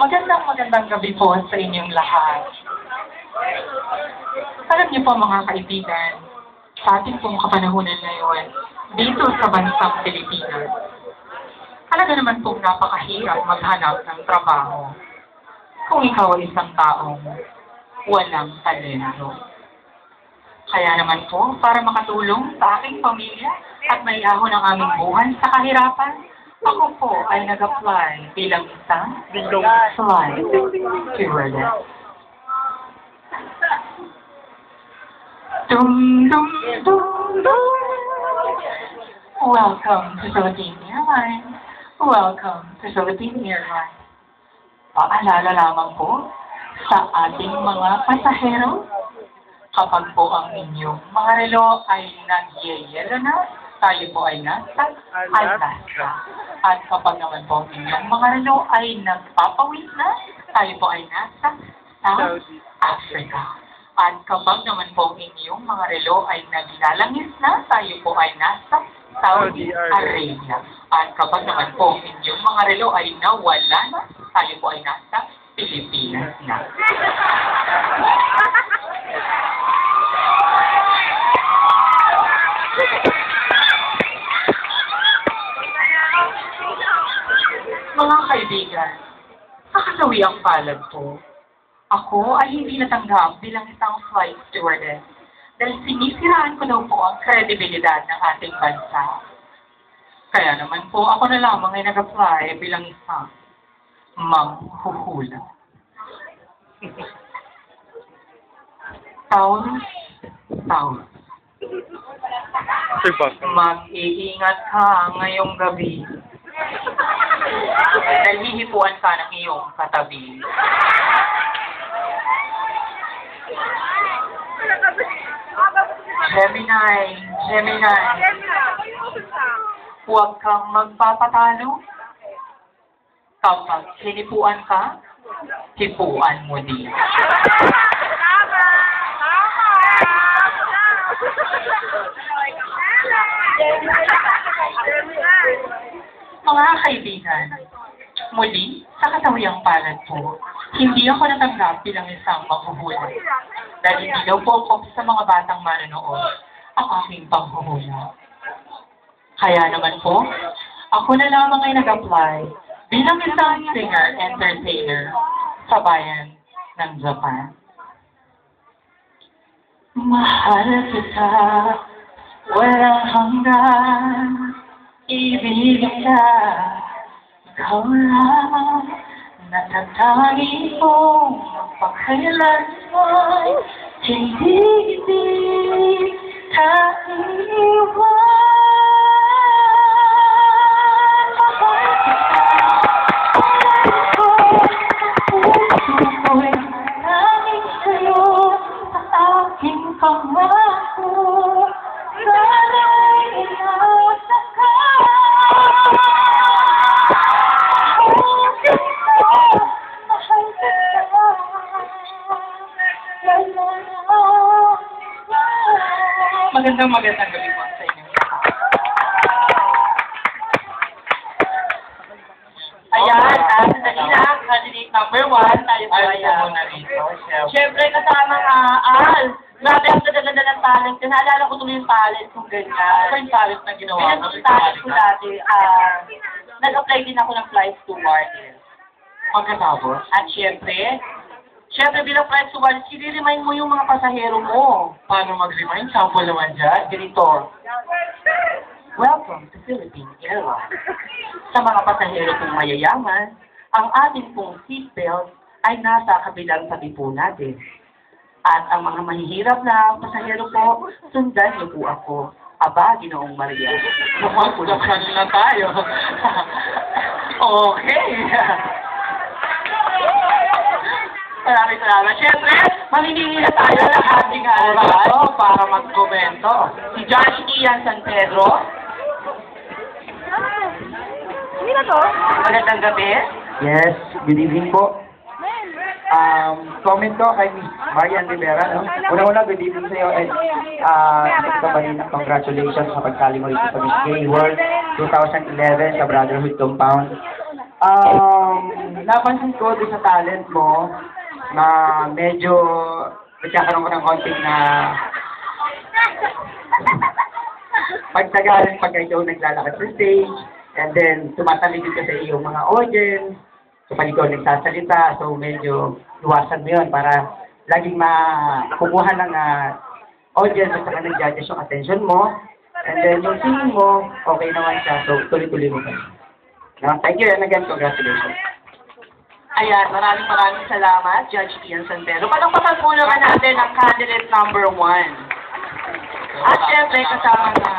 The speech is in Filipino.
Magandang gabi po sa inyong lahat. Alam niyo po mga kaibigan, sa ating pong kapanahunan ngayon, dito sa bansang Pilipinas, talaga naman pong napakahirap maghanap ng trabaho kung ikaw ay isang taong walang talento. Kaya naman po, para makatulong sa aking pamilya at maiahon ang aming buhay sa kahirapan, ako po ay nag-apply bilang isang flight stewardess. Dum dum dum dum. Welcome to Philippine Airlines. Welcome to Philippine Airlines. Paalala lamang po sa ating mga pasahero, kapag po ang inyong mga relo ay nagyeyelo na, tayo po ay nasa Alaska. At kapag naman po ang inyong mga relo ay nagpapawid na, tayo po ay nasa South Africa. At kapag naman po ang inyong mga relo ay naglalangis na, tayo po ay nasa Saudi Arabia. At kapag naman po ang inyong mga relo ay nawala na, tayo po ay nasa Pilipinas na. Mga kaibigan, kakasawi ang palad po. Ako ay hindi natanggap bilang isang flight stewardess dahil sinisiraan ko daw po ang kredibilidad ng ating bansa. Kaya naman po ako na lamang ay nag-apply bilang isang manghuhula. Taurus. Mag-iingat ka ngayong gabi. Dahil hihipuan ka ng iyong katabi. Gemini. Huwag kang magpapatalo. Kapag hinipuan ka, hipuan mo din. Mga kaibigan, muli, sa kasawiyang palad po, hindi ako natanggap bilang isang manghuhula. Dahil hindi daw po ako sa mga batang manonood ang aking panghuhula. Kaya naman po, ako na lamang ay nag-apply bilang isang singer-entertainer sa bayan ng Japan. Mahal kita, walang hanggan, ibigin ka, ikaw lang, natatangi kong magpakailanman, hindi ka iiwan. Mahal kita, walang ko, ang puso ko'y nanging sa'yo, sa aking pangako, sana'y inasa ka. Magandang gabi po sa inyo. Ayan, sandali lang, candidate number 1, tayo po ayan. Siyempre kasama nga, grabe ang ganda-ganda ng talent. Naalala ko tuloy yung talent kung ganyan. Ano yung talent na ginawa ko? Yung talent ko dati, nag-apply din ako ng flight stewardess. Pagkatapos? At siyempre bilang flight stewardess, i-remind mo yung mga pasahero mo. Paano mag-remind? Sample naman dyan. Ganito. Welcome to Philippine Airlines. Sa mga pasahero kong mayayaman, ang ating pong seatbelt ay nasa kabilang tabi po natin. At ang mga mahihirap na pasahero po, sundan niyo po ako. Aba, Ginoong Maria. Mukhang na tayo. Okay. Maraming salamat. Siyempre, mamimili na tayo ng ating araw para mag-komento. Si Josh Ian San Pedro. Hindi na to? Magandang gabi. Yes, good evening po. Comment ko kay Miss Marian Rivera, no? Una-una, good evening sa iyo and congratulations sa pagkali mo rito sa Miss Gay World 2011 sa Brotherhood Compound. napansin ko doon sa talent mo na medyo nagkakaroon ko ng konting na pagtagalan pagka ikaw naglalakad sa stage, and then tumataligid ka sa iyong mga audience, kapag ikaw nagsasalita, so medyo iwasan mo yun para laging makukuha ng audience at saka ng judges yung attention mo, and then yung singing mo, okay naman siya, so tuloy-tuloy mo pa. No? Thank you, and again, congratulations. Ayan, maraming salamat, Judge Ian Santero. Palakpakan po naman natin ang candidate number 1. At syempre, kasama na